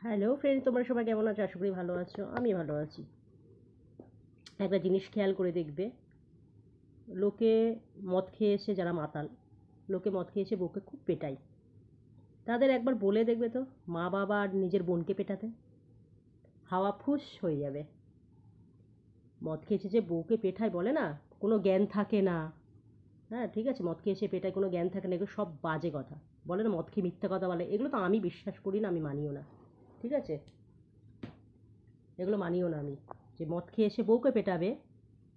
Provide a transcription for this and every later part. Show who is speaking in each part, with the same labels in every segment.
Speaker 1: Hello friend, তোমরা সবাই কেমন আছো? আশা করি ভালো আছো। আমি ভালো আছি। একটা জিনিস খেয়াল করে দেখবে, লোকে মদ খেয়ে এসে যারা মাতাল, লোকে মদ খেয়ে এসে বউকে খুব পেটায়। তাদের একবার বলে দেখবে তো, মা বাবা আর নিজের বোনকে পেটাতে, হাওয়া ফুস হয়ে যাবে। মদ খেয়েছে যে বউকে পেটায় বলে না, কোনো জ্ঞান থাকে না। হ্যাঁ ঠিক আছে, মদ খেয়ে এসে পেটায়, কোনো জ্ঞান থাকে না, এগুলো সব বাজে কথা। বলে না মদ খেয়ে মিথ্যা কথা বলে, এগুলো তো আমি বিশ্বাস করি না, আমি মানিও না। ঠিক আছে, এগুলো মানিও না আমি, যে মদ খেয়ে এসে বউকে পেটাবে।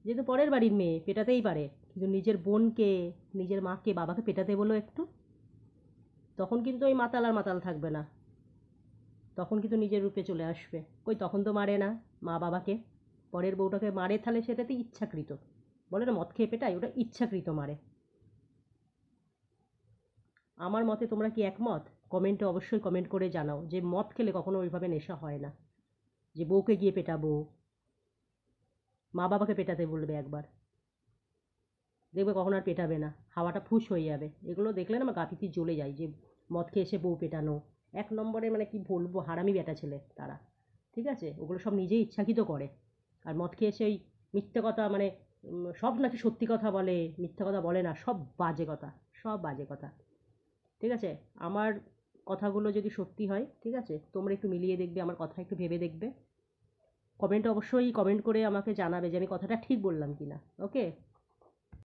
Speaker 1: যেহেতু পরের বাড়ির মেয়ে, পেটাতেই পারে, কিন্তু নিজের বোনকে, নিজের মাকে, বাবাকে পেটাতে বলো একটু, তখন কিন্তু ওই মাতাল আর মাতাল থাকবে না, তখন কিন্তু নিজের রূপে চলে আসবে। কই তখন তো মারে না মা বাবাকে, পরের বউটাকে মারে, তাহলে সেটাতে ইচ্ছাকৃত। বলে না মদ খেয়ে পেটায়, ওটা ইচ্ছাকৃত মারে। আমার মতে তোমরা কি একমত? কমেন্টে অবশ্যই কমেন্ট করে জানাও যে মদ খেলে কখনো ওইভাবে নেশা হয় না, যে বউকে গিয়ে পেটাবো, মা বাবাকে পেটাতে বলবে একবার, দেখবে কখন আর পেটাবে না, হাওয়াটা ফুস হয়ে যাবে। এগুলো দেখলে না আমার গা পিত্তি জ্বলে যায়, যে মদ খেয়ে এসে বউ পেটানো, এক নম্বরে মানে কি বলবো, হারামি বেটা ছেলে তারা। ঠিক আছে, ওগুলো সব নিজেই ইচ্ছাকৃত করে। আর মদ খেয়ে এসে ওই মিথ্যে কথা মানে সব নাকি সত্যি কথা বলে, মিথ্যে কথা বলে না, সব বাজে কথা, সব বাজে কথা। ঠিক আছে, আমার কথাগুলো যদি সত্যি হয়, ঠিক আছে, তোমরা একটু মিলিয়ে দেখবে, আমার কথা একটু ভেবে দেখবে। কমেন্টে অবশ্যই কমেন্ট করে আমাকে জানাবে যে আমি কথাটা ঠিক বললাম কি না। ওকে।